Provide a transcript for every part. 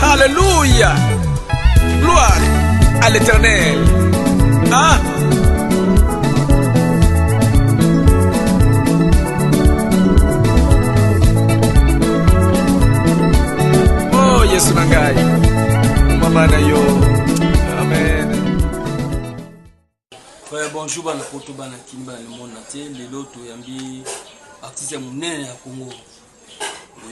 Alléluia. Gloire à l'Éternel. Ah. Oh, Yesu nangai. Mama na yo. Amen. Frère, bonjour, bana poto bana kimba le monde entier. Lelo to yambi artiste munene ya Congo.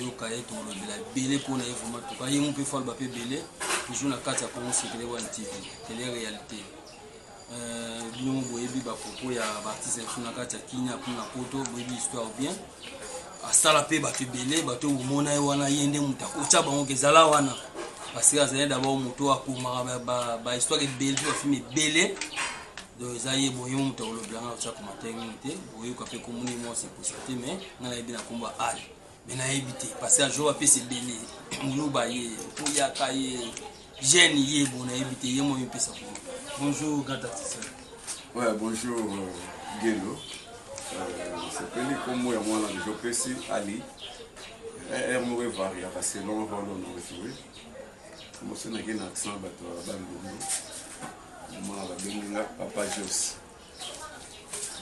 Yoka yetu lobela belé pour na vraiment to ka yemu pe fall ba pe belé toujours na kati ya Congo Sekele One TV télé réalité bino boyebi ba propos ya artiste na kati ya Kenya kuna poto boyebi histoire bien asala pe ba pe belé ba to mona wana yende mutako cha bango kezala wana parce que azali d'abord moto akoma ba histoire belé ba film belé donc zaye boyo mutako lobela na cha commentaire ngite boyo ka pe komuni moi c'est possible mais na yebi na komba ali. Mais na évité parce que un jour après c'est belé nous bailler pour y akaye jeune yé bon na évité yé moi un ça. Bonjour grand artiste. Ouais, bonjour Gelo. C'est peli comme moi là je précise Ali. Elle me varie parce que l'on va l'on retrouver. Moi c'est n'a qu'un accent bateau bango. Moi la benga papa Jos.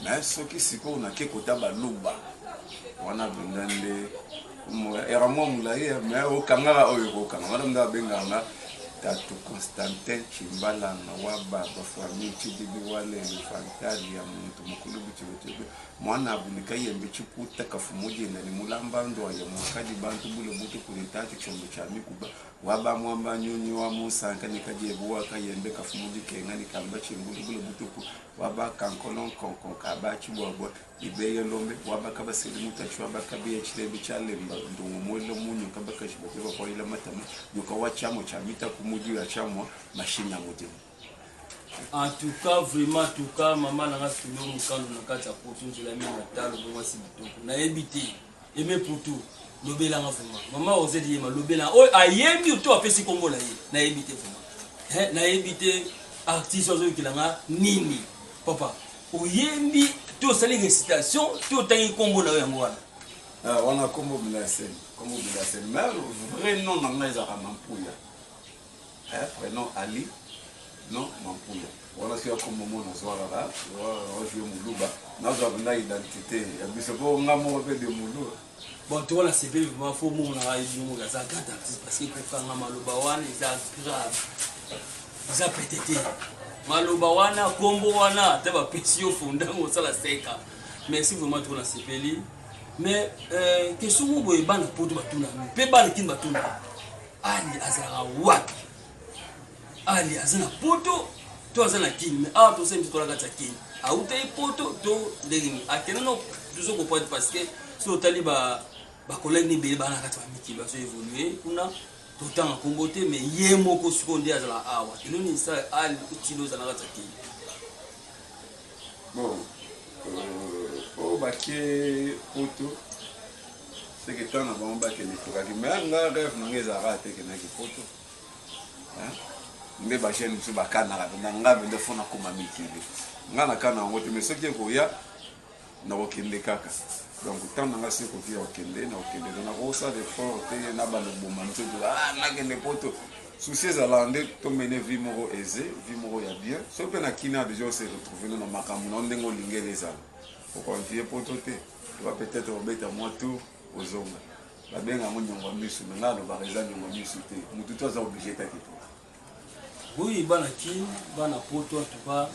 Mais ce qui c'est qu'on a quelque kota baluba. Wana bendande era mo mulaye mais o kangala oyo kanga wana nga benganga tatu Constantin Chimbala na waba ba famille chidibi wale fantali ya muntu mukulu bichibote mwana abunika yembe chikuta kafumuje na ni mulamba ndo ya mwakadi bantu bule buto kulitati chombo cha mikuba waba mwamba nyonyi wa musanka nikajebu wakayembe kafumuje kenga nikamba chimbulu bule buto waba kankolon konkon kabachi bwabwa ibeye lombe waba kabasili mutachwa bakabiye chilebi chalemba ndungu mwelo munyu kabaka chibote kwa ila matama yuka wachamo cha mita kumuji ya chamo machine moto. En tout cas vraiment tout cas maman na ngafino mukando na kati ya poto nzela mi na talo bo si bitoko na ebité aimé pour tout lobela ngafuma maman ozedi yema lobela o ayembi to apesi Kongo la ye na ebité vraiment na ebité artiste ozo kilanga nini papa oyembi to sali récitation to tangi Kongo na yango wana wana Kongo bilaseni mais vrai nom na ngaiza ka mampuya prénom Ali non mampuya wana sio comme mon azwala là wa jouer muluba na zo na identité ya biso ko ngamo pe de mulu bon tu vois c'est vraiment faut mon na ayi mo ga za grand artiste parce que ko fanga maloba wana za grave za pétété maloba wana kombo wana te ba pesio funda ngo sala seka merci vraiment tu na sepeli mais question mo boye bana poto batuna pe bana kin batuna ali azara wapi ali azana poto to azana kin mais to sembi to la kata kin auta poto to ndengini akenano toujours ko point parce que so taliba ba collègue ni be bana kata miki ba so évoluer kuna to tanga kombote mais yemo ko sukonde azala awa inoni sa ali utilo zana kata kin bon o baké poto c'est que tant avant baké ni foka ki mais nga rêve ngeza rate ke na ki poto mbe ba chaîne su bakana la nga vende fona koma mikili nga na kana ngote mais ce qui est koya na okende kaka donc tant nga se ko via okende na okende na ko sa de fort te na ba le bomba nto na kende poto soucis à l'ande to mener vie moro aisé vie moro ya bien so pe na kina déjà se retrouver na makamu na ndengo lingele za pour confier poto te tu vas peut-être obeta moi tout aux hommes la benga mo nyongo misu na lo ba reza nyongo misu te mutu to za obligé ta kipo. Oui, bana kin, bana poto en tout cas,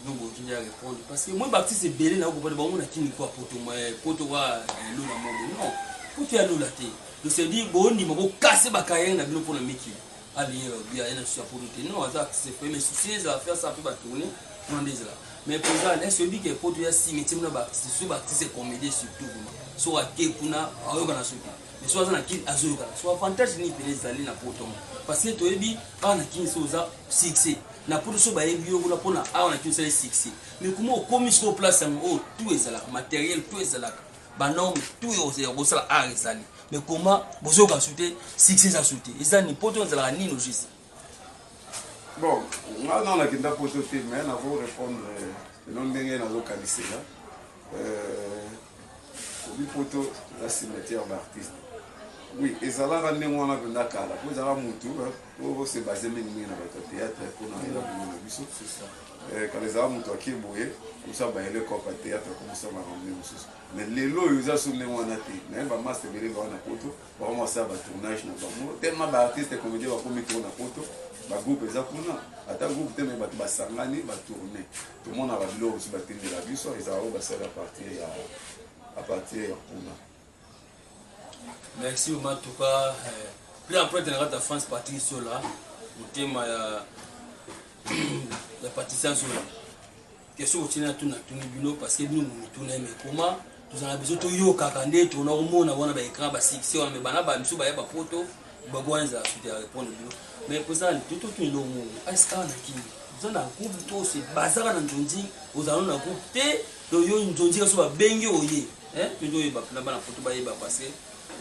nous continuons à répondre. Parce que moi, Baptiste c'est belé, na ko on a kin quoi poto, mais poto wa lo na mongo. Non, poto ya lo la te. Donc c'est dire bon ni mo casser ba kayen na bino pour le miki. Ali bien na sur poto te. Non, ça c'est fait mais soucis ça faire ça peut ba tourner, non des là. Mais pour ça, est-ce que que poto ya si métier na Baptiste, so Baptiste c'est comédie surtout. So ake kuna ayo kana soki. Mais soit na kin azo kana. So avantage ni pelé zali na poto. Parce que tu as dit, on a qui soza succès. Na pour so ba yebi yo na pona a on a qui soza succès. Mais comment comme sur place en tout est là, matériel tout est là. Ba non tout est au sala a resali. Mais comment bozo ka sauter succès à sauter. Et ça ni poto za la ni logis. Bon, on a qui nda poto te mais na vous répondre non ndenge na localiser là. bipoto la cimetière d'artiste. Oui, et ça l'a rendu moi à la cala. Vous avez mon tour, vous c'est basé même dans votre théâtre pour nous aider à nous biso. C'est ça. Quand les hommes ont acquis boyer, comme ça bah il est comme théâtre comme ça va ramener aussi. Mais les lots ils ont soulevé moi na tête. Mais bah master belé va na poto, bah moi ça va tournage na ba mo. Tellement ba artiste comédien va comme tourner na poto, ba groupe ça kuna. Ata groupe tellement ba ba sangani ba tourner. Tout le monde a le aussi ba tenir la biso et ça va ça à partir kuna. Merci en tout cas. Puis après, tu as France partie sur là. Le thème la partie sur là. Question où tu as tout le parce que nous tournons mais comment nous avons besoin de yo kakande tu on a on a écran ba si on me bana ba misu ba photo ba gwanza tu répondre mais pour ça tout le monde est-ce qu'on a qui nous avons un groupe tout c'est bazar na njonji nous avons un groupe té do yo njonji so ba bengi oye hein tu dois ba na bana photo ba yeba parce que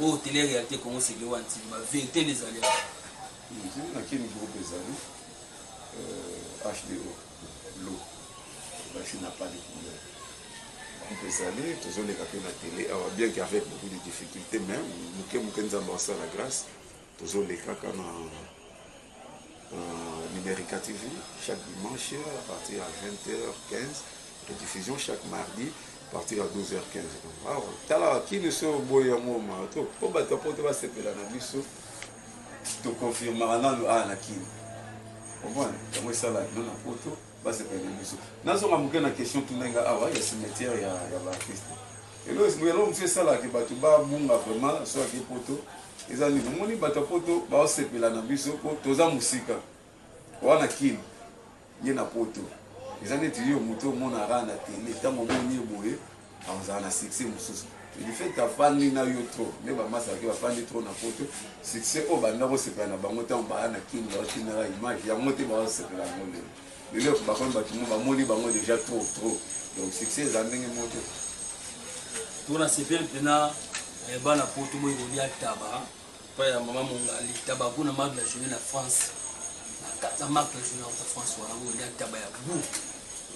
oh, télé-réalité, comment c'est que la vérité des alliés. Il y a un groupe des alliés, HDO, l'eau, qui n'a pas de couleur. Les alliés, toujours les capteurs de la télé, bien qu'avec beaucoup de difficultés, même, nous avons la grâce, toujours les cas en Numérica TV, chaque dimanche, à partir de 20h15, rediffusion chaque mardi. À partir à 12h15. Alors, qui ne sont beaux à moi, pour battre pour te passer la nabiso, te confirmera non à la qui. Comment ça là, non à photo, va se faire la nabiso. Nous sommes à la question tout le monde, ah ouais, il y a cimetière, il y a l'artiste. Et là, nous faisons ça là, qui va tout bas, bunga vraiment, soit qui photo. Ils ont dit, mon ni battre photo, va se faire la nabiso pour tous les musiques. On a qui, il y a na photo. Les années tu dis au moto mon ara na télé tant mon ni boye on a succès mususu le fait ta fan ni na yo trop ne ba masa ki ba fan trop na photo succès o ba ndako se pa na bango tant ba na kin ba kin na image ya moté ba se pa la mole le ba kon ba tout ba moli bango déjà trop donc succès za ndenge moto pour na sepel pena ba na photo boy ko ya taba pa ya mama mongali taba kuna marque la journée na France la marque la journée en France wala ko ya taba ya bu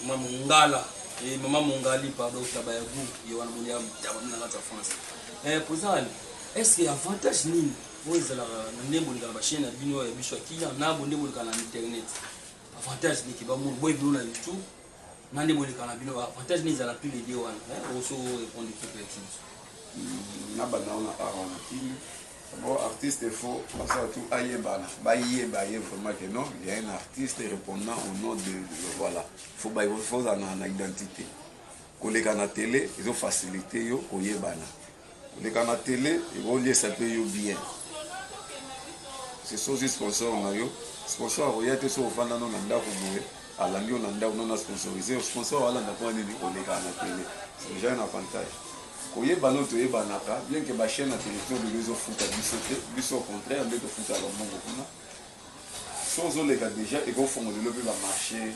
mama ngala et maman mongali pardon taba ya bu yo wana monia taba na la France pour ça est-ce qu'il y a avantage ni pour la ndembo de la chaîne bino ya biso ki ya na ndembo de la internet avantage ni ki ba mo boy bino na YouTube na ndembo de la bino avantage ni za la plus les deux wana aussi répondre toutes les questions na ba na on a arona kini bon artiste il faut passer tout ayebana vraiment que non il y a un artiste répondant au nom de voilà faut en identité koleka na télé ils ont facilité yo koyebana koleka na télé ils vont lier ça paye bien c'est ça sponsor na yo sponsor royauté so vanda non na ndako boye alandi on na ndako non sponsorisé sponsor wala ndako nini koleka na télé c'est déjà un avantage. Koyebana toyebanaka bien que ma chaîne à télévision de les foot à biso au contraire mais de foot à leur monde kuna sans les gars déjà et vont font le marché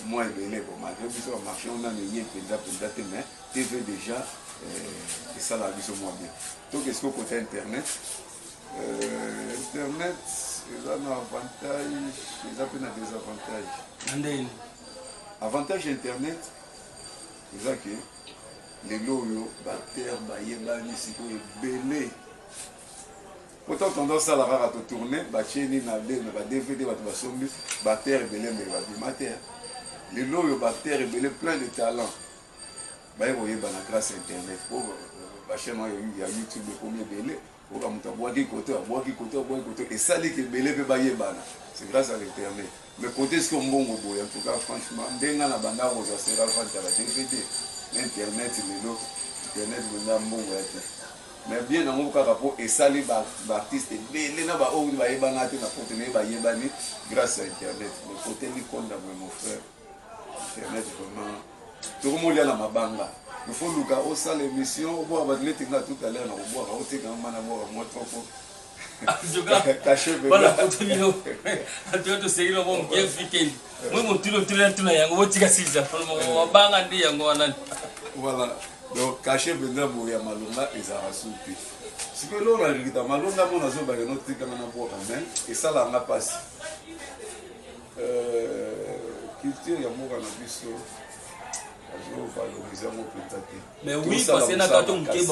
moins belé pour malgré biso marché on a gagné peut-être mais TV déjà et ça la biso moins bien donc est-ce que côté internet internet ils ont un avantage ils ont un désavantage avantage internet c'est ça que les loyaux, bactères, bayébani, c'est quoi, belé. Pourtant, tendance à la rare à te tourner, bacheni, nabé, mais va DVD, va te basombi, bactères, belé, mais va bimater. Les loyaux, bactères, belé, plein de talents. Bah, vous voyez, grâce à Internet, pour bacheni, il y a YouTube, combien belé, pour boire qui côté, et ça, les belé, c'est grâce à l'Internet. Mais côté ce qu'on bon, en tout cas, franchement, dès que la bande, ça sera fait à la DVD. Internet internet mais bien dans mon cas et ça les artistes belé na ba o ba yebana te na côté ne ba yebani grâce à internet le côté ni konda mon frère internet vraiment tout le monde là mabanga il faut luka au salle émission au boire ba letinga tout à l'heure na boire au te quand mana boire moi trop caché voilà photo mino atoto segilo bon bien weekend moi mon tulo tuna yango wotika sija mo banga ndi yango wana voilà donc caché benda boya malonga ezara soupi si que l'on a rigida malonga mon azo ba no tika na boire même et ça là on a passé culture ya moka na biso valoriser mon pétaté. Mais oui, parce que quand on dit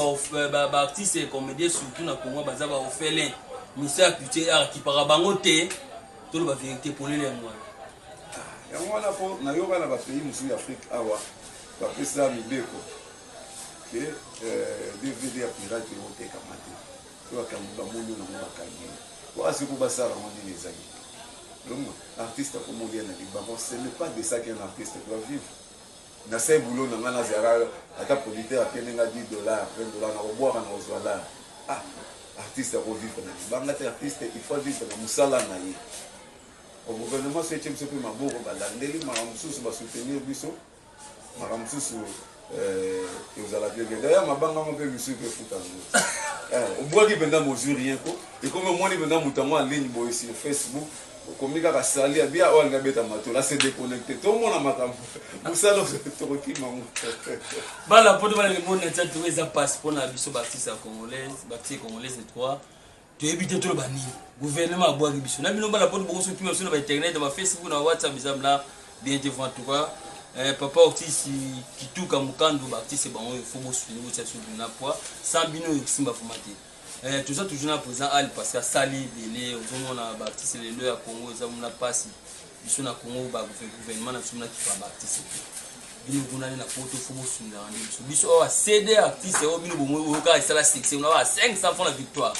artiste et comédien surtout na Congo baza ba ofele misa culture qui para bangote tout le vérité pour les moi. Yango wana po na yoka na ba pays musu Afrique awa ba pesa mibeko. Que DVD ya pirate au te kamate. Toi quand ba monyo na ba kangi. Kwa siku basara ngoni les amis. Donc artiste comme on dit na Liban, ce n'est pas de ça qu'un artiste doit vivre. Na sai boulot na ngana zara ata producteur akenga $10, $20 na boire na ozwala. Ah, artiste à vivre na Liban, ngata artiste il faut vivre na musala na ye. Au gouvernement c'est un peu ma bourre balandeli ma mususu ba soutenir biso. Ma mususu aux ala bien. D'ailleurs ma banga mo pe biso pe futango. Au bois qui benda mesure rien ko. Et comme moi ni benda mutango en ligne boy sur Facebook. Comme il a salé, bien on a bêta mato, là c'est déconnecté. Tout le monde a matam. Vous savez, c'est trop qui maman. Bah la pote va le monde est trouvé ça passe pour la biso baptiste congolaise de 3. Tu évites tout le bani. Gouvernement a boire biso. Na bino ba la pote beaucoup sur tout sur internet, sur Facebook, sur WhatsApp bizam là, bien devant tout quoi. Papa Ortiz qui tout comme Mukando baptiste bon il faut bo suivre ça sur na poids sans bino simba formaté. Tout ça toujours na présent al parce que sali belé au na baptiste les deux à Congo ça on a passé biso na Congo ba gouvernement na sumna qui fa baptiste bino kuna na poto fumo sunda biso biso a CD artiste o bino bomo o ka sala 6 on a 500 francs la victoire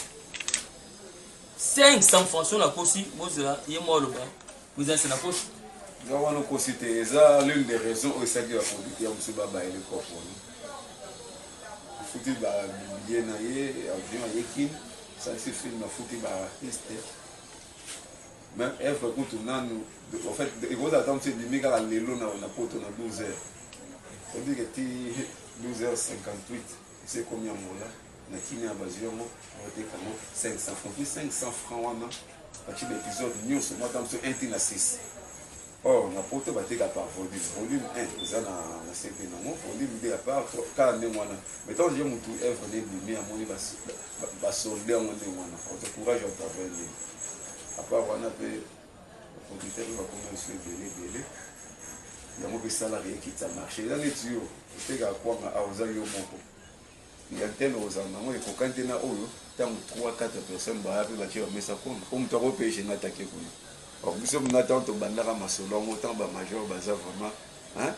500 francs sur la kosi bozela yemo lo ba vous êtes na kosi Zawano kosite ça l'une des raisons où ça qui va produire monsieur baba et le corps foutu ba bien naie avion yekin ça se fait na foutu ba artiste même œuvre que tout nan en fait il faut attendre c'est limite à l'élo na poto na 12h on dit que 12h58 c'est combien mola na kini ya bazio mo on était comme 500 francs 500 francs wana petit épisode news moi tam sur 1 na 6. Oh, na poto bateka par volume 1, ça na CD na mon volume 2 à part quand on est moi. Mais tant j'ai mon tout œuvre de lumière mon ba solder on est moi. On te courage à travailler. À part on a fait producteur va commencer belé. Il y a mon salarié qui t'a marché là les tuyaux. C'est ga quoi ma auza yo moko. Il y a tel aux amants et quand tu na oyo, tant 3-4 personnes ba après ba tu mais ça compte. Comme tu as payé na attaquer pour nous. Alors, nous sommes attendant au bandara Masolon, autant de major, baza vraiment, hein?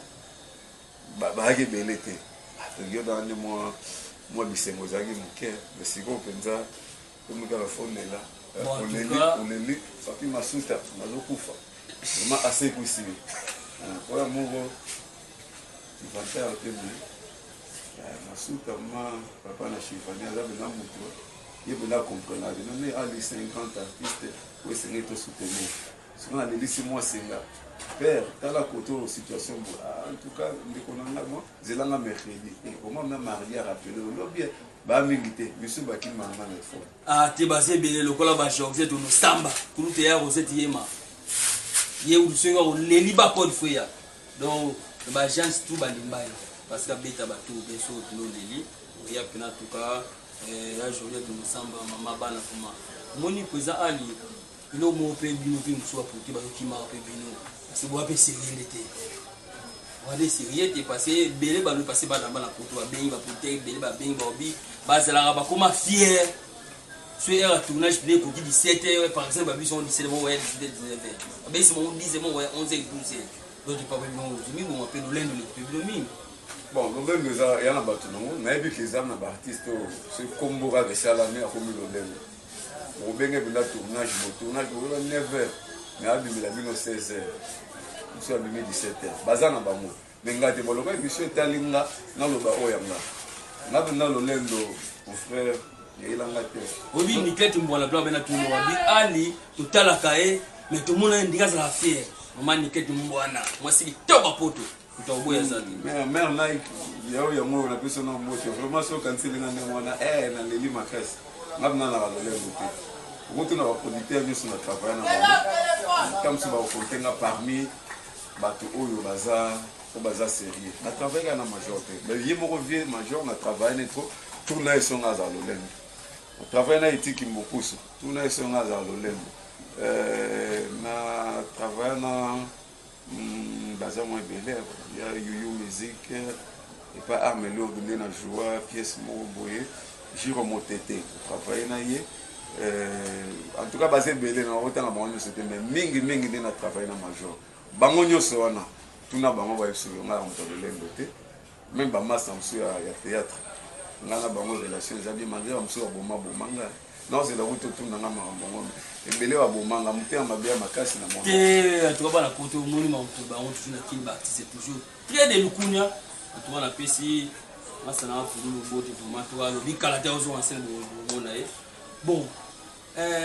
Bahagi belete. Regarde dans moi, bisemozagi mon cœur, mais si vous pensez, comme nous avons fait là, on est lit, ça fait ma souta, ma lokufa, vraiment assez possible. Voilà mon gros, tu vas faire un peu mieux. Ma souta, papa n'a chiffré, là, ben là, mon tour. Il faut comprendre. Il y a 50 artistes qui sont soutenus. Ce qu'on a dit, c'est moi, c'est là. Père, dans la côté situation, en tout cas, je l'ai mercredi. Et comment on a marié à rappeler le lobby, bah, milité, monsieur Baki Maman est fort. Ah, tu es basé bien le cola bachok, c'est ton samba, pour nous te dire, vous êtes yéma. Yé ou ce qu'on les liba code fouya. Donc, bah, j'en suis tout balimbaï. Parce que bêta bateau, bien sûr, tout le délit. Il y a en tout cas. Là je reviens de Moussamba, maman bana comment. Moni président Ali, il a mon père bino qui nous soit pour qui m'a appelé bino. Parce que vous avez sérieux d'été. Vous avez sérieux d'été parce que belé va nous passer par la bana pour toi, ben va pour terre, belé va ben va obi. Base la raba comment fier. Sur un tournage pour 17h par exemple, ils sont 17h, 19h. Ben c'est mon 10h, 11h, 12h. Donc tu pas vraiment aujourd'hui, on appelle l'un de l'équipe. Bon, l'objet nous a, il y en a battu non, mais vu que les hommes artistes, c'est comme Bora de Salamé à comme l'objet. Au bien que le tournage, on a 9h, mais à 16h, nous sommes à 17h. Bazana Bamo, mais nous avons dit que monsieur Talinga, dans le Baoyanga. Nous avons dit que mon frère, il a un oui, Niket, tu me la blanc, mais tu me Ali, tout à la caille, mais tout le monde a un dégât à la fière. Maman Niket, tu me vois, moi c'est top à poto. Mais mère Nike, il y a un mot, on a pu son nom, vraiment, si on cancelle les lits, ma caisse, on a besoin de la quand on a producteur, nous sommes travaillés comme si on a parmi bateau au bazar sérieux. On a travaillé à la majorité. Mais il y a un major, on a travaillé trop, tout le monde est à l'olène. On travaille dans l'éthique qui me pousse, tout le monde est à l'olène. On a travaillé dans baza moins belé il y a Yoyo musique et pas arme lourde de la joie pièce mo boye Jiro Motete travailler na ye en tout cas basé belé na autant la bango c'était mais mingi de na travailler na major bango nyoso wana tuna bango ba yesu nga mto lembo te même ba massa msu ya théâtre nga na bango relation zabi mangira msu ya boma nga non c'est la route tout na nga bango ebele wa bomanga mutema mabia makasi na mwana te to ba na poto moni ma mto bango toujours na kimba c'est toujours très de lukunya to na pesi massa na fulu bote to mato alo bikala te ozo enseigne bon na bon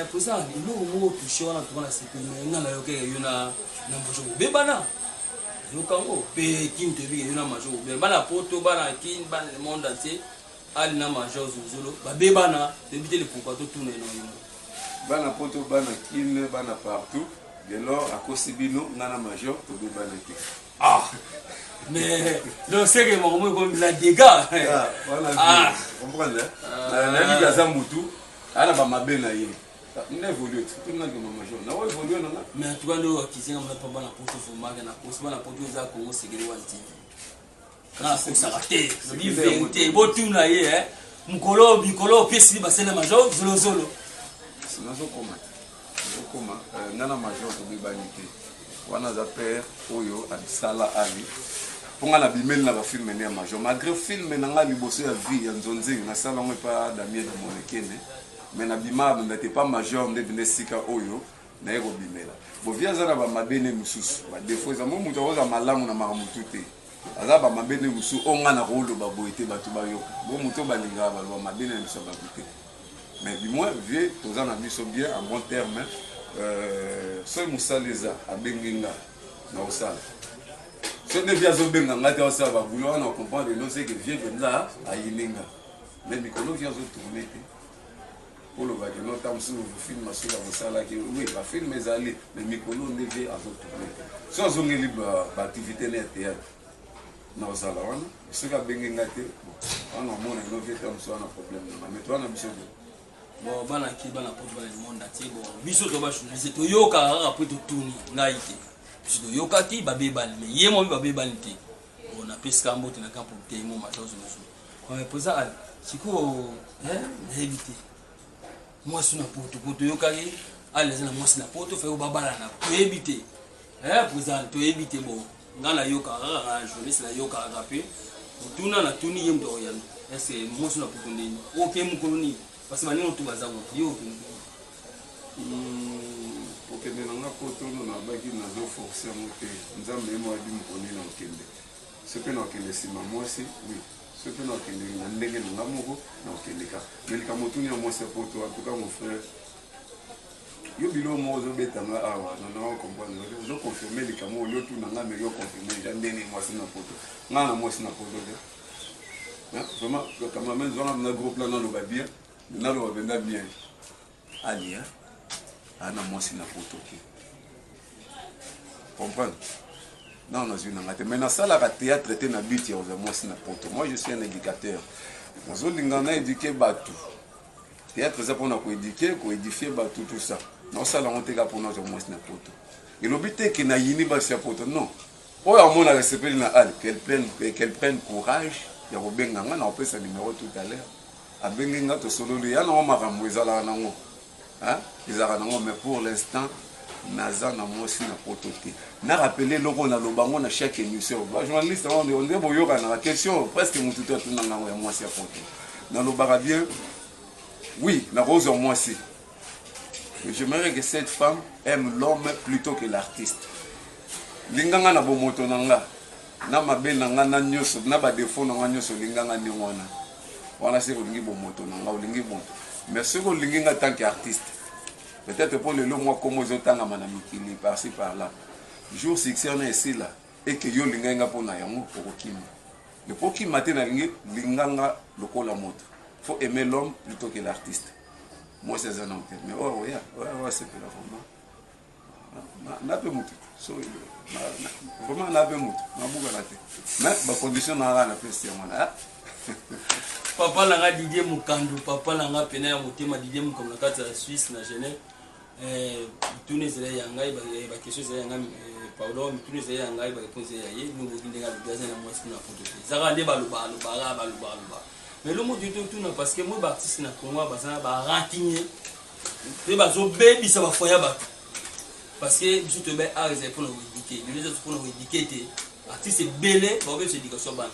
pour ça il mo touché wana to na sepe nga na yoke yona na mbojo bebana yokango pe kinte bi yona majo bebana poto bana kin ban le monde entier ali na majo zuzolo ba bebana débiter le pourquoi to tourner no yimo bana poto bana kin bana partout de lors à Kosibino nana majo to bebana te mais le c'est que mon comme la dégâts voilà comprendre na ni gaza mutu ala ba mabena ye na évoluer tout na que majo na wa évoluer na mais tu vois nous qui sont pas bana poto fo maga na ko bana poto za ko mo segere wanti na ko sarate ni vérité botuna ye mukolo bikolo pesi ba sele majo zolo sinazo koma nana majo to bebani te wana za père oyo abisala ali ponga na bimeli na ba film ne major malgré film na nga liboso ya vie ya nzonzi na sala ngo pa Damien de Monekene mais na bima n'était pas major de Benesika oyo na ero bimela bo via za na ba mabene mususu ba défaut za mo muto oza malamu na maramutu te aza ba mabene musu onga na rolo ba boité batu ba yo bo muto ba linga ba ba mabene musu ba boité mais du moins vie toza na biso bien en bon terme seul musaleza abenginga na osala ce ne vient zo benga ngata osala ba vouloir na comprendre non c'est que vie benza ayilinga mais mikolo vient zo tourner pour le bac non tam sur film sur la osala que oui ba film ezali mais mikolo ne vient à zo tourner so zo ngeli ba activité na théâtre na osala wana ce ka benginga te on a mona no vient tam sur na problème mais toi na biso bon bana ki bana poto bana le monde entier bon biso to ba journaliste to yoka après to tuni ngai te biso to yoka ki ba bebal mais yemo ba bebal te on a pesca mbote na campo te mo ma chose no kwa pour ça siko éviter moi suna poto yoka ki allez na moi suna poto fait ba bala na to éviter pour ça to éviter bon ngala yoka journaliste la yoka rapé tuna na tuni yem to yan est-ce que moi suna poto ndini OK mu koloni parce que nous tout bazango yo pour que nous na poto na baki na zo forcer monter nzambe mo adi mukoni na okende ce que na okende sima moi si oui ce que na okende na ndenge na moko na okende ka mais ka motuni na moi c'est poto en tout cas mon frère yo bilo mo zo betanga awa na comprendre zo confirmer les camo yo tout na ngame yo confirmer jandeni moi c'est na poto ngana moi c'est na poto de vraiment quand même zona na groupe là na lo ba bien na lo benda bien alia ana mosi na poto ki comprendre non na zuna ngate mais na sala ka théâtre te na but ya mosi na poto moi je suis un éducateur nazo lingana éduquer batu théâtre ça pour na ko éduquer ko édifier batu tout ça na sala on te ka pour na mosi na poto et le but est que na yini ba sia poto non o ya mona respect na al qu'elle prenne courage ya ko benga nga na on peut sa numéro tout à l'heure abenga to solo ya na makambo ezala nango ezala nango mais pour l'instant naza na mosi na poto te na rappeler loko na lobango na chaque émission ba journaliste on est boyoka na question presque mutu to tuna nango ya mosi ya poto na lobaka bien oui na rose en mosi j'aimerais que cette femme aime l'homme plutôt que l'artiste linganga na bomoto nanga na mabe nanga na nyoso na ba défaut nanga nyoso linganga ni wana voilà c'est olingi bomoto nanga olingi bon mais ce que olingi en tant qu'artiste peut-être pour le long mois comme aux autres ngama na mikili par-ci par-là jour succès on est ici là et que yo linga pour na yango pour okima le pour qui matin na linganga lokola moto faut aimer l'homme plutôt que l'artiste moi c'est un homme mais oh ouais c'est que la forme na peu moto so vraiment na peu moto na buka na te mais ba condition na na festi mwana papa langa Didier Mukandu papa langa pena ya motema Didier Mukandu na kati ya Suisse na Genève tourner zela yanga ba question zela yanga pardon mais tous les ayants ngai ba réponse ya ye nous vous ndinga le gazin na moi ce na photo zaka nde baloba mais le mot du tout na parce que moi baptiste na Congo bazana ba ratigner te bazo baby ça va foya ba parce que biso te ba a réservé pour nous éduquer les autres pour nous éduquer artiste belé ba be éducation ba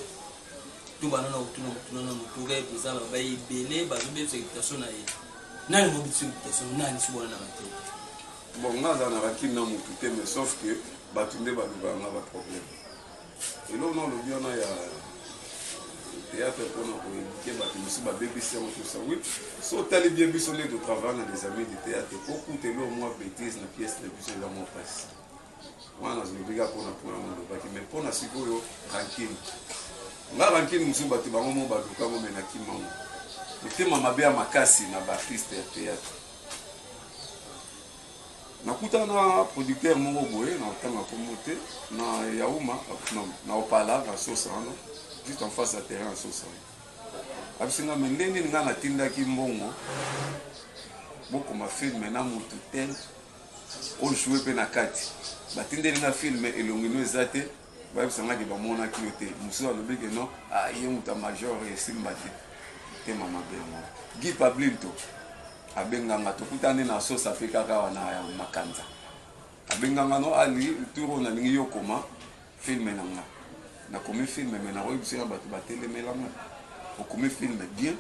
tout banana tout na motouré bizarre ba y belé bazo be éducation na ye nani mo biso éducation nani si bona na te. Bon, on a un rakine dans mon côté, mais sauf que Batunde va nous avoir un problème. Et là, on a le bien, il y a théâtre pour nous éduquer, Batunde, baby, tout ça. Oui, si on a bien bisonné de travail dans les amis de théâtre, beaucoup de l'eau, moi, bêtise, la pièce, la pièce, la moi, passe. Moi, on a une briga pour nous pour mais pour nous, c'est pour nous, rankine. On a rankine, nous sommes battus, on a baluka, on a nakima. Le thème m'a bien makasi, na baptiste théâtre. Nakuta na producteur moko boye na tanga promoter na Yaouma na opala na Sosano juste en face à terrain à Sosano. Abisinga mendeni nga na tindaki mbongo boko ma film na mutu tel on jouer pe na kati batindeli na film elongino ezate babisanga ke bamona kiote muso alobeke non a ye muta major et simbati te mama bemo Guy Pablinto abenganga tokutane na sosa pe kaka wana ya makanza abenganga no ali turo na lingi yokoma film nanga na komi film mais na oyibisira bato batelemelanga okomi film bien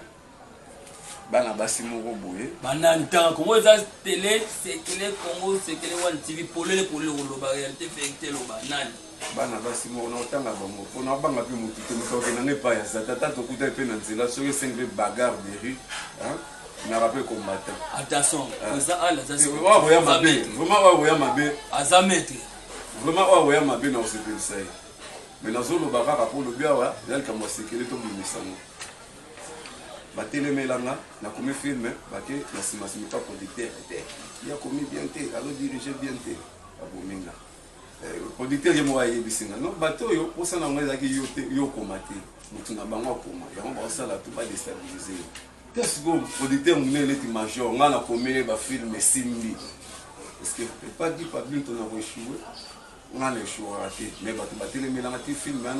bana basi moko boye bana ntanga Congo za télé c'est Congo c'est One TV polele ba réalité fait lo banani bana basi moko na otanga bango pona banga pe mutu te mutoke na ngepa ya tata tokuta pe na nzela so yesengle bagarre de rue hein. Je rappelle combattant. Attention, ça a la zone. Vraiment, Azametre. Vraiment, na osepeli sai. Mais na zone bakaka pour le bien wa, yal kama sekele to bimisano. Batelemelanga na komi film bake na simasimi pas producteur. Il a commis bien té, alors diriger bien té. Abominga. Producteur yemo wa yebisinga. Non bato yo posa na ngeza ki yo komate. Mutu na bango koma. Ya on va ça la tout pas déstabiliser. Qu'est-ce que producteur mouné les major on a commis ba film simbi parce que pas dit pas bien ton a échoué on a échoué raté mais ba tele melanga ti film na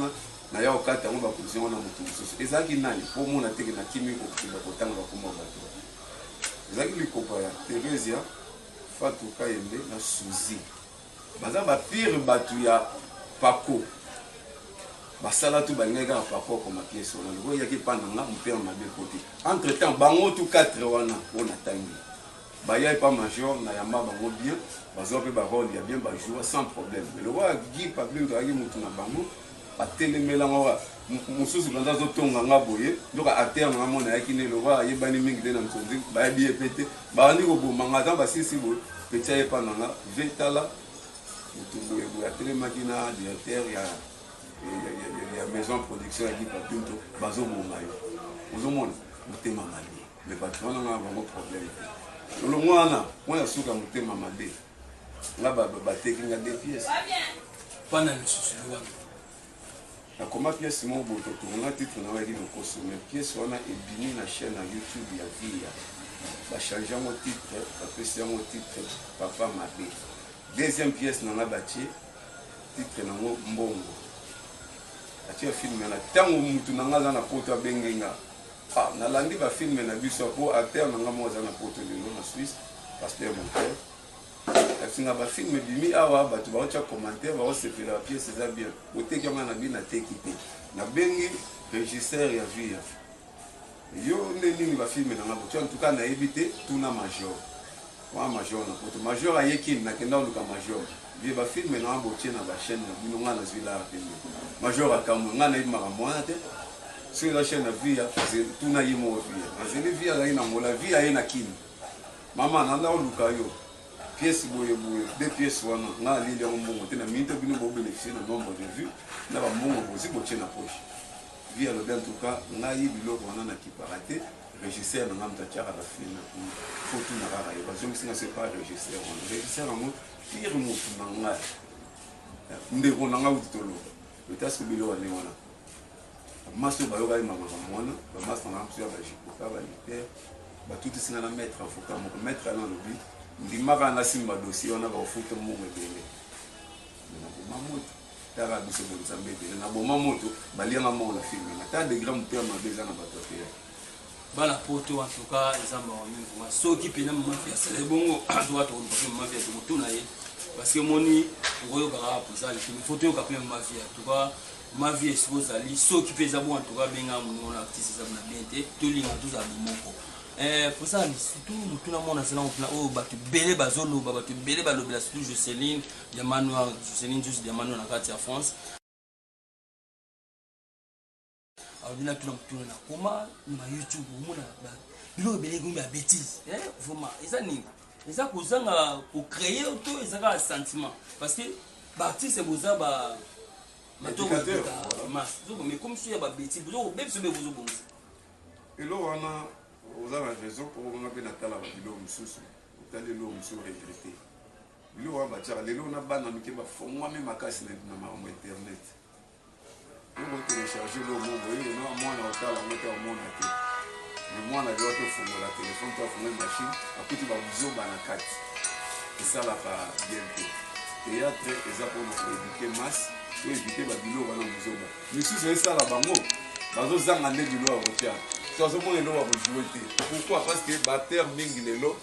na ya okata on ba position na mutu so ezaki nani pour mon ateke na kimi ko ba kotanga ba koma ba ezaki likopa ya Teresia Fatou Kayembe na Suzy baza ba pire batu ya Paco basala tout bangeka pa comme pièce on le voyait qui pendant là on perd ma côté entre temps bango tout 4 wana on attendait baya pas major na yamba bango bien bazo pe ba rôle ya bien ba jouer sans problème mais le roi Guy Pablo to agi mutu na bango atelemela ngwa mususu banza zo tonga ngaboye donc à terme na mona yaki ne le roi yebani mingi de na mtonzi ba bien pété ba ndi ko bomanga ta ba sisi bo petia ye pananga vetala mutu boye bo atelemaki na directeur ya la maison de production qui pas tout bazo mongayo ozo mona mutema mali mais pas on a un gros problème le mwana moi suka mutema mali là ba tekinga des pièces pas na susu na comment pièce mon boto tourna titre na wali le consommer pièce on a ebini na chaîne na YouTube ya via ba changer mon titre appeler mon titre papa mabé deuxième pièce na la bâti titre na mbongo atia film na tango mutu nanga za na poto bengenga na landi ba film na biso po acteur nanga mo za na poto lelo na Suisse pasteur monteur asinga ba film bimi awa batu ba ocha commentaire ba se fait la pièce ça bien oteki nga na bina tekite na bengi régisseur ya via yo nini ba film nanga bo en tout cas na éviter tout na major wa major na poto major ayeki na kenda luka major bien ba film na botie na ba chaîne na bino nga na zwila pembe major akamwe nga na imaka mwana te sur la chaîne via tout na yimo via azeli via la ina mola via ina kini mama na luka yo pièce boye deux pièces wana nga lili mbongo te na minute bino bo bénéficier na nombre de vues na ba mbongo bosi botie na poche via le bien tout cas nga yibilo wana na kiparate régisseur na ngamta tiara la film faut tout na rara yo bazongi singa c'est pas régisseur en mot pire mot na nga ndeko na nga utolo le tasque bilo wana wana maso ba yoga mama mwana ba maso na msu ya ba jipoka ba militaire ba tout singa na maître avocat mo maître na lobi ndimaka na simba dossier wana ba foto mo ngebe na boma moto tala biso bonza mbebele na boma moto balianga moko na filme na ta degré motema mabe eza na bato te bana poto en tout cas eza mawa mingi kuma soki mpena mafia sala bongo toka tokompake mafia tokotuna ye parce que moni okoyokaka posa lifilme fo toyoka mpe mafia tuka mafia esiko ozali soki mpe eza bo en tout cas benga monona artiste eza na bien te tolinga tozala bomoko posa surtout motuna mona azala mopena oyo bato ebele bazoloba bato ebele balobela surtout Joseline Diamanoir Joseline juste Diamanoir na kati ya France abina tuna mutuna na koma na YouTube omona bilo ebele ngombe ya bêtise vraiment eza nini eza kozanga ko-créer auto ezaka sentiment parce que baartiste boza ba éducateur mais comme si ya ba bêtise bozo bebso be bozo bonza elo wana oza na raison mpo nga mpe natala babilo mosusu otali elo mosusu regrete bilo wana batiaka lelo na bana mike bafongwami makasi na makambo internet oyo télécharge lo moko oyo na mwana otala ngo te omona te mais mwana aza tofongola telefone to afongola machine akuti babuzoba na kati esalaka bien te théâtre eza mpona koéduke masse to évite babilo wana buzoba misusu esala bango bazozanga nde bilo ya kotia so azomona elo ya kojoue te pourquoi parce que baterre mingi lelo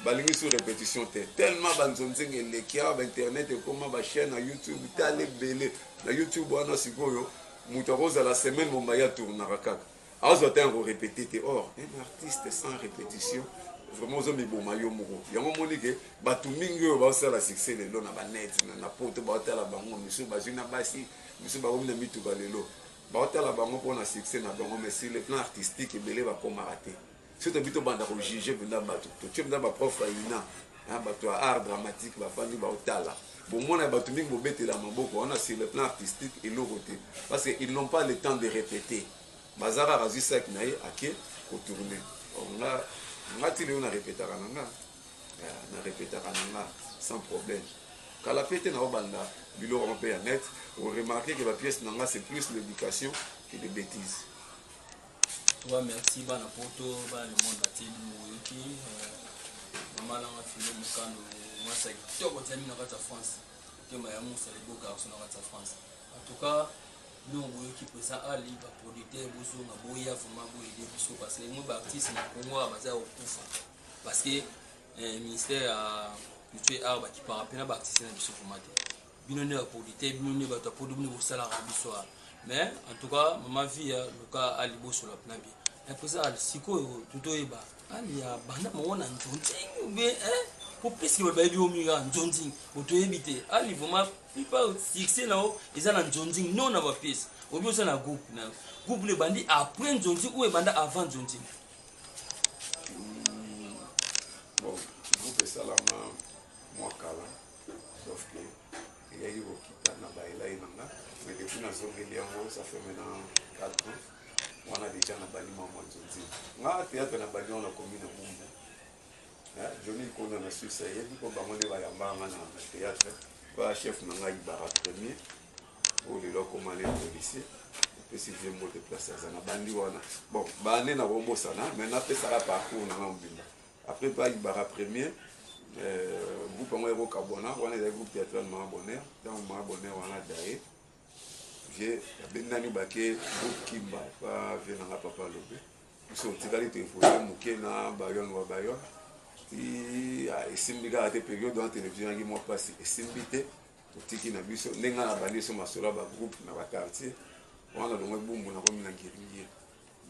balingi sur répétition te tellement banzonzenge eleki awa bainternet ekoma bachaîne na youtube tala ebele na youtube wana sikoyo moto akozala semaine momba ya tournaka kaka azwa te yango répété te or un artiste sans répétition vraiment ozomiboma yo moko yango moni ke bato mingi oyo baosala succès lelo na banet na poto baotala bango misu bazwi na basi misu bakomi na mituka lelo baotala bango mpona succès na bango mais sur le plan artistique ebele bakomaka te so tobi tobanda kojuge mpena bato totie mpena baprof aina bato ya art dramatique bafandi baotala bomona bato mingi bobetela maboko wana sur le plan artistique eloko te parce que ils n'ont pas le temps de répéter baza kaka azwi saki na ye ake kotourne nga ti leo narepetaka na nga sans problème kala mpe te na obanda biloko mpe ya net oremarke ke bapièce na nga c'est plus l'éducation que les bêtises. Toi, merci, bana poto, bana le monde bâti moyoki, maman l'a filé mon camp, moi ça qui tout côté na kata France, que ma yamu c'est les beaux garçons na kata France. En tout cas, nous moyoki pour ça ali ba producteur bozo na boya vraiment bo aider biso parce que moi artiste na Congo baza okufa. Parce que ministère a tué arba qui par rappel na ba artiste na biso formate. Bino ne ba producteur, bino ne ba to produit bino sala biso. Mais en tout cas, ma vie, le cas à l'Ibo sur la plan bien. Après ça, si quoi, tout est bas. Il y a banda mon en jonting, mais pour plus que le baby au milieu en jonting, pour tout éviter. Il faut ma plupart fixer là-haut, ils ont en jonting, non à ma pièce. Au lieu de un groupe, groupe les bandits après jonting ou les bandits avant jonting. Bon, groupe ça là, moi, Kala, sauf que il y a eu au Kita, là, il y a mais depuis que ça fait maintenant 4 ans, on a déjà un bâtiment à Zonzi. On a un théâtre dans le on a commis dans Mumbo. Johnny Kona na Suisse, il y a dit qu'on va aller au théâtre. Le chef n'a pas Ibara premier, pour les locaux malais policiers. Et si je me déplace, ça n'a pas dit. Bon, on est dans le bon sana, mais on a fait ça parcours. Après, pas Ibara premier. Groupe en Euro Carbona, on est dans le groupe théâtral Mahabonner. Dans Mahabonner, on a d'ailleurs. J'ai benani baké groupe Kimba pas venanga papa lobé so tikali te foto muke na bayon wa bayon ti esimbiga ate période dans télévision ngi mo passé esimbité tiki na biso nenga na bandi so masola ba groupe na ba quartier wana dongo bumbu na komi na ngiringi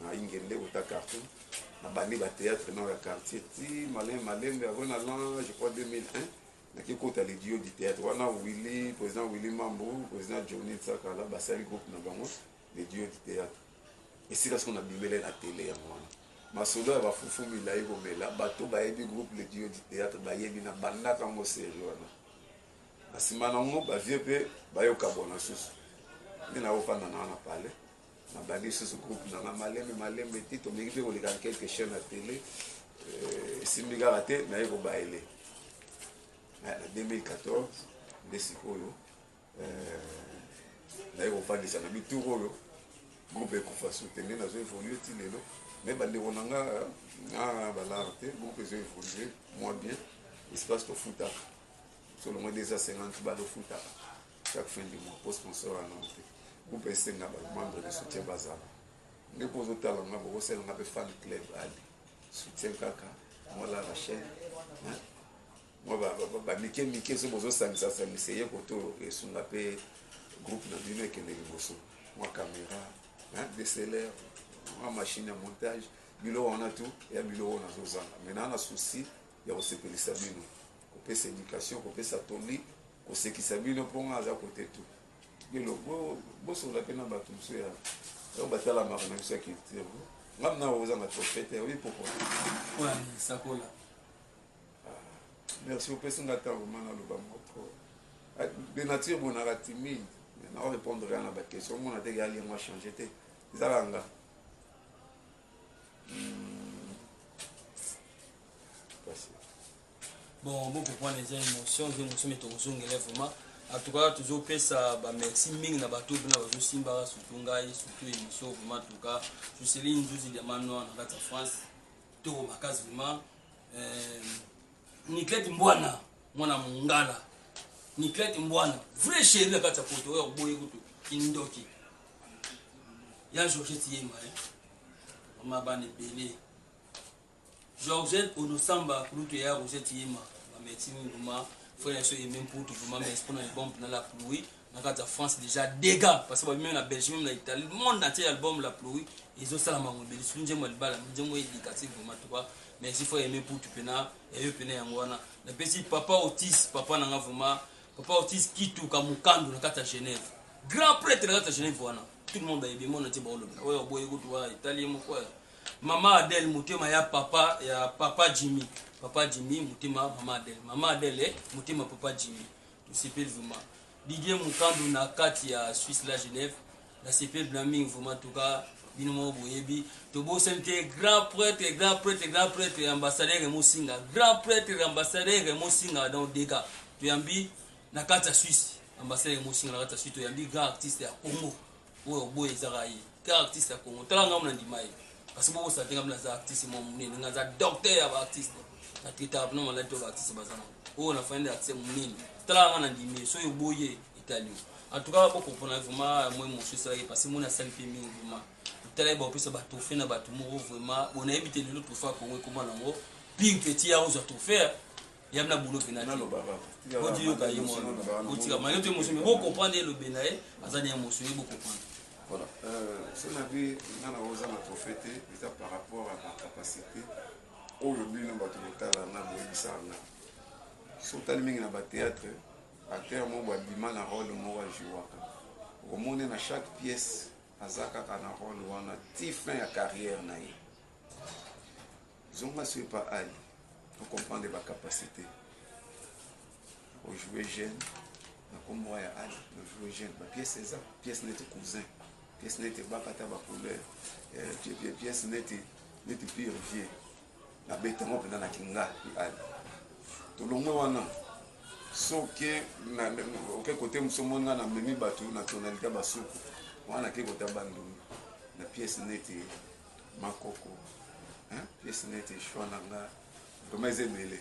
na ingende ota carton na bandi ba théâtre na ya quartier ti malembe avant na l'an je crois 2001 qui compte les duos du théâtre. On a Willy, président Willy Mambo, président Johnny Tsakala, Bassali groupe Nagamo, les duos du théâtre. Et c'est là ce qu'on a bimé la télé à moi. Ma solo va foufou milaï gomela, bateau baébi groupe les duos du théâtre, baébi na banda kango sérieux. Na simanango ba vieux bayo kabona sus. Ni na ofana na parler. Na bandi sus groupe na malembe tito mingi ko les quelques chaînes à télé. Simbiga raté na yego baélé. En 2014, des sikoyo, d'ailleurs, on fait des années, tout le groupe est soutenu dans une folie, mais on a balarté, groupe est évolué, moins bien, il se passe au foot. Selon moi, déjà 50 balles au foot chaque fin du mois pour sponsor à Nantes. Vous pouvez essayer de membre de soutien bazar. Nous posons au talent, nous avons un fan club, soutien caca, moi la chaîne. Moi, Mickey, ce besoin, ça me essayait pour tout, et son appel groupe de Dino et Kennedy Bosso. Moi, caméra, DSLR, moi, machine à montage, bilo on a tout, et à bilo on a deux ans. Maintenant, on a souci, il y a aussi les sabino. On peut cette éducation, on peut sa toni, on sait qui sabino pour moi, à côté tout. Bilo, bon, sur la peine à battre, monsieur, on va faire la marque, on a qui tire. Moi, on a osé ma prophète, oui, pourquoi? Ouais, ça colle. Merci au président de la de nature, on a timide. On répondre à la question. On a déjà moi changé. Zalanga. Bon, beaucoup de points les émotions, les émotions, mais ton zong élève vraiment. En tout cas, toujours ça, merci ming na bateau, na bateau simba, surtout ngai, surtout émission vraiment. En tout cas, je sais les indus diamants noirs en France. Tout ma case vraiment. Niklet Mbwana, mwana mungala. Niklet Mbwana, vrai chéri la kata poto, ouais, boye kutu, kindoki. Ya Georgette Yema, ma bane belé. Georgette Onosamba, kutu ya Georgette Yema, ma médecine vraiment, frère so même pour tout vraiment, mais esprit na bombe na la pluie. Na kata France déjà dégâts parce que même la Belgique, même la Italie, le monde entier album la pluie, ils ont ça la mango belé. Sunje mo bala, nje mo éducatif vraiment tout quoi. Mais il faut aimer pour tout pena et eux pena yangwana na pesi papa Otis papa nanga vraiment papa Otis kitu kamukando na kata Genève grand prêtre na kata Genève wana tout le monde a aimé mon atiba olo ouais boye ko toi italien mo quoi maman Adèle mutema ya papa Jimmy mutema maman Adèle mutema papa Jimmy tout s'appelle vraiment Didier Mukando na kati ya Suisse la Genève la s'appelle blaming vraiment tout cas Binomo Boyebi, Tobo Sente, grand prêtre, ambassadeur et Moussinga, grand prêtre, ambassadeur et Moussinga dans des cas. Tu as dit, Nakata Suisse, ambassadeur et Moussinga, Nakata Suisse, tu as dit, grand artiste à Congo, ou au Boy Zaraï, grand artiste à Congo, Talangam Nandimaï, parce que vous savez que les artistes, mon mouni, nous avons docteur artiste, la tête à non malade artiste Bazana, ou on a fait des artistes mouni, Talangam Nandimé, soyez boyé, italien. En tout cas, beaucoup pour vraiment, moi, mon chou, parce que mon a 5 pays, vraiment. Télé bon plus bateau fait na bateau moro vraiment on a évité l'autre fois qu'on comment nango ping petit ya aux autres faire yamna boulot penalty on dit yo kayi mo on dit ma yote émotion mais beaucoup comprendre le benae azani émotion beaucoup comprendre voilà ce n'a vu nana oza na prophète c'est par rapport à la capacité aujourd'hui na bateau tala na boyisa na surtout mingi na ba théâtre acteur mo ba bima na rôle mo wa jouaka au monde na chaque pièce azaka kana rôle wana ti fin ya carrière na ye zonga c'est pas ali pour comprendre ba capacité au jouer jeune na comme ya ali le jouer jeune ba pièce ça pièce n'était cousin pièce n'était ba kata ba couleur pièce n'était pire vieux na betango pena na kinga ali to longo wana soke na auquel côté musomona na memi batu na tonalité basuku wana ke kota bandungu na pièce neti makoko pièce neti shwananga vraiment ezebele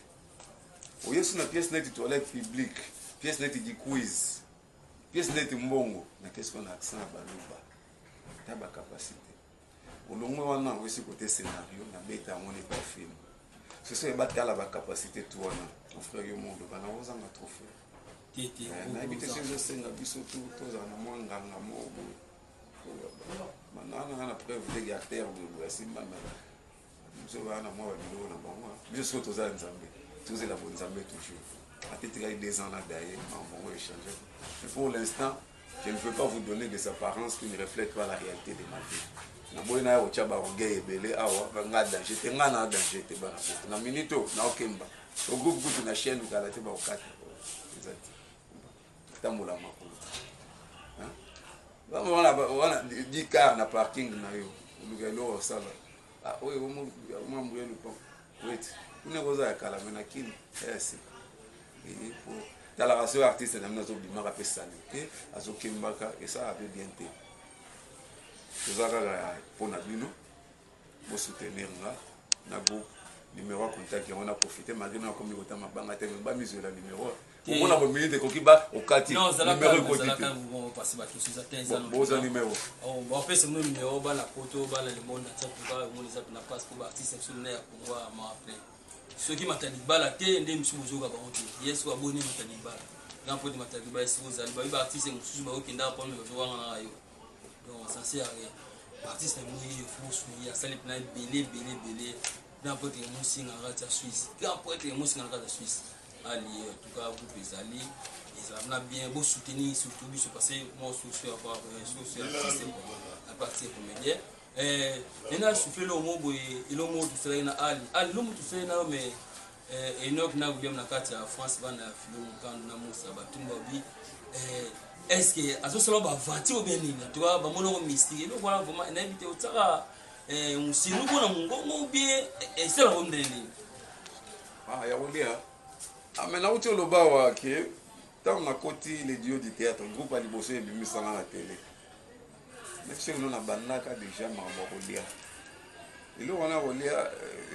oyesu na pièce neti toilette publique pièce neti di quiz pièce neti mbongo na qu'est-ce qu'on a accent baluba ta ba capacité olongo wana oyesi côté scénario na beta on est pas film c'est ça batala ba capacité to wana mon frère yo monde bana ozanga trophée tete na habité sur le scène biso tout tous en mwanga ngamo maintenant on a preuve des acteurs de Simba nous avons un mois de l'eau je suis tous en Zambie tous la bonne Zambie toujours à titre de 2 ans là derrière on va échanger mais pour l'instant je ne peux pas vous donner des apparences qui ne reflètent pas la réalité de ma vie na boina o chaba ongeye belé awa nga danger te nga na danger te bana na minito na okemba au groupe kutu na chaîne kala te ba okata exact tamula makolo wana 10 cars na parking na yo lugalo sala oyo mo mbuyelo po wait une cosa ya kala mena kini yes et pour la race artiste na mna zo bimaka pesa ni azokembaka et ça avait bien été tozaka pour na bino bo soutenir na go numéro contact on a profité malgré na komi kota mabanga te ba miso la numéro omona ba minute ekoki ba okati numéro ekoti te passer ba question za 15 ans boza numéro bon après c'est mon numéro ba la photo ba le monde na tsapu ba mo les na passe pour artiste sur na Congo à ma après ceux qui matali bala te ndé monsieur bozoka ba honte yes wa boni matali bala grand pote matali ba c'est vous allez ba artiste mususu ba okenda pa me zo wana yo donc ça sert à rien artiste na moni fous ya sali na belé grand pote musinga ngata Suisse grand pote musinga ngata Suisse ali en tout cas vous les alliés et ça m'a bien beau soutenir surtout se passer mon souci à part social à partir comédien et là souffler le mot et le mot tout ça na ali le mot tout ça na mais Enoch na William na kati ya France bana film quand na Moussa Batumba bi est-ce que azo solo ba vati ou bien nini tu vois ba mono mystique donc voilà vraiment na invité au tsara musilu bona mungongo bien et c'est la bonne nini ah ya wolia amena uti oloba wa ke tant na koti les dieux du théâtre groupe ali bosso ebimisanga na télé mais c'est nous na bandaka déjà mambo kolia ilo wana kolia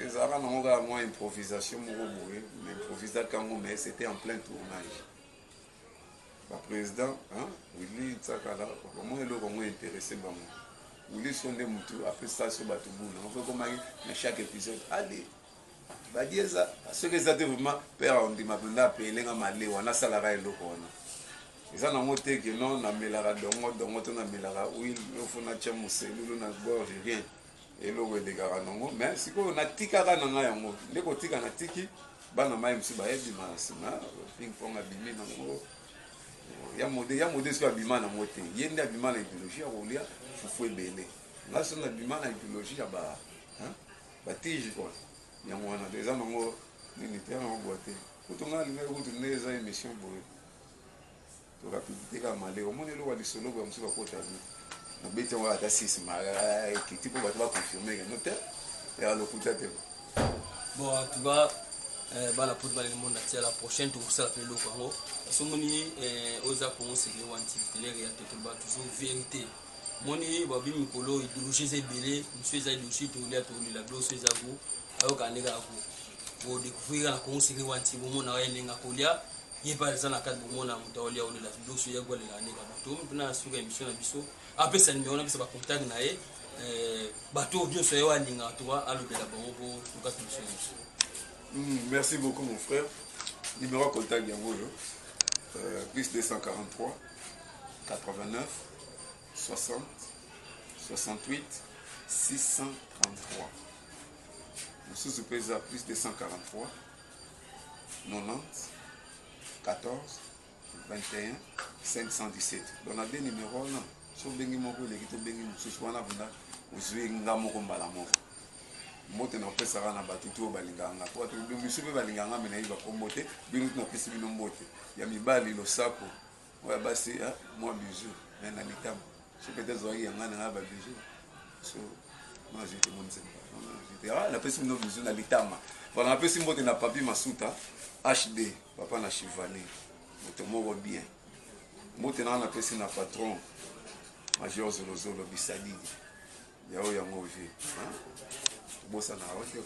ezaka na ngoka moi improvisation moko boye mais improvisa kango mais c'était en plein tournage ba président hein Willy Tsakala comment eloko mo intéressé bango Willy sonde mutu après ça sur bato buna on fait comme na chaque épisode allez ba dieza ce que ça vraiment père on dit mapenda appeler nga malé wana salara eloko wana eza na moté que non na melara dongo to na melara oui ofuna cha muselu na gorge rien eloko elegaka nango mais sikoyo natikaka na ngai yango nde kotika na tiki bana mai mosusu bayebima na nsima ping pong abimi nango ya mode siko abima nango te ye nde abima na idéologie ya kolia fufu ebele nga so nabima na idéologie ya batige kua yango wana eza nango nini te yango boa te kutu nga alingai kutu nde eza émission boye tokapibite kaka male omoni eloko ya lisolo boya mosusu bakota na beti yango ata 6 mara ekiti mpo bato baconfirme yango te ya lokuta te bon tu vas bala pour bala le monde à la prochaine tour ça le loco somoni oza pour se le wanti télé ya toujours vérité moni babi mikolo idéologie zebele monsieur za idéologie to lia to la blouse za go ayo kanega ko pour découvrir la Congo se wanti bomo na yelenga kolia ye par exemple na bomo na mutaolia ole la blouse ya gwale la nega bato mpona suka émission na biso après ça numéro na biso ba contact na ye bato bien so yo alinga to alo de la bomo pour tout cas. Merci beaucoup mon frère. Numéro contact Yangoyo, plus 243 89 60 68 633. Nous sommes plus 243 90 14 21 517. Donc on a des numéros là. Si vous avez mon collègue, vous avez mote na pesa kana batutu balinganga kwa to bimisupe balinganga mena iba komote binu na pesa bino mote ya mibali lo sako oya basi moi bijou na litama je peut-être zoyi yanga na ba bijou so moi j'étais mon semba j'étais la pesa bino bijou na litama voilà na pesa mote na papi masuta HD papa na chevalier moto moko bien mote na pesa na patron major zolozolo bisadi yao yango vie bossa na hote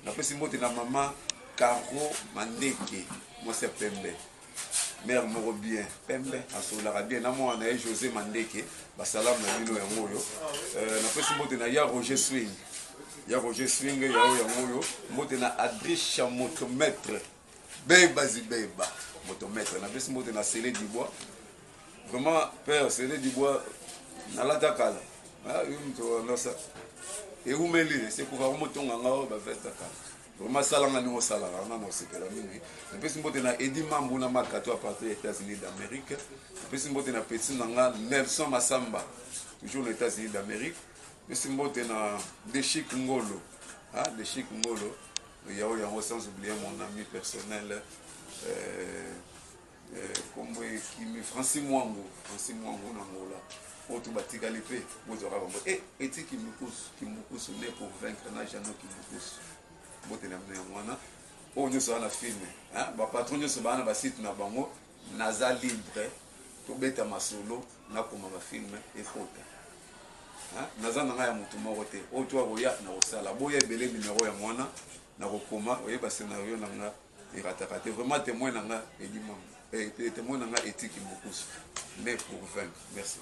na pesi mbote na mama Caro Mandeke moi c'est Pembe mère moko bien Pembe asola bien na moi na José Mandeke ba salam na bino ya ngoyo na pesi mbote na ya Roger Swing ya ngoyo mbote na Adricha motomètre beba zibeba motomètre na pesi mbote na Célé Dubois vraiment père Célé Dubois na la takala to na sa et vous mêlez c'est pour avoir moton nganga ba vesta ka vraiment salanga ni osala na no sekela mingi na pesi mbote na Eddie Mambu na makato à partir des États-Unis d'Amérique pesi mbote na petit nanga Nelson Masamba toujours les États-Unis d'Amérique pesi mbote na Deshik Ngolo Deshik Ngolo yao yango sans oublier mon ami personnel comme qui Francis Mwango na ngola auto batikali pe bozora bango eti kimukusu ne pour vaincre na jano kimukusu bote na mwana o nyoso na film ba patron nyoso bana ba site na bango naza libre to beta masolo na koma ba film e fota naza na ya mutu moko te o to aboya na osala boya ebele numéro ya mwana na kokoma oyeba scénario na nga iratakate vraiment témoin na nga Eddie Mambu et témoin dans la éthique beaucoup. Mais pour 20, merci.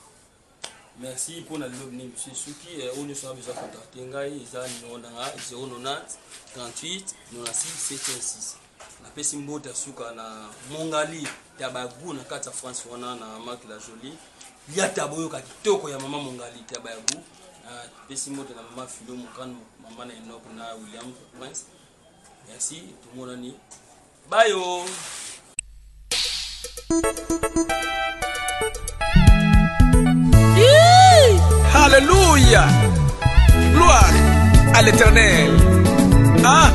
Merci pour la lobby, monsieur Souki. On est sur la besoin de contacter. Ils ont 090 38 96 76. La pesimbo ta suka na mongali ya bagu na kata France wana na marque la jolie. Ya taboyo ka kitoko ya mama mongali ya bagu. Pesimbo ta na mama Philo Mukano, mama na Enoch na William Prince. Merci tout le monde ni. Bye oh. Alléluia. Gloire à l'Éternel. Ah.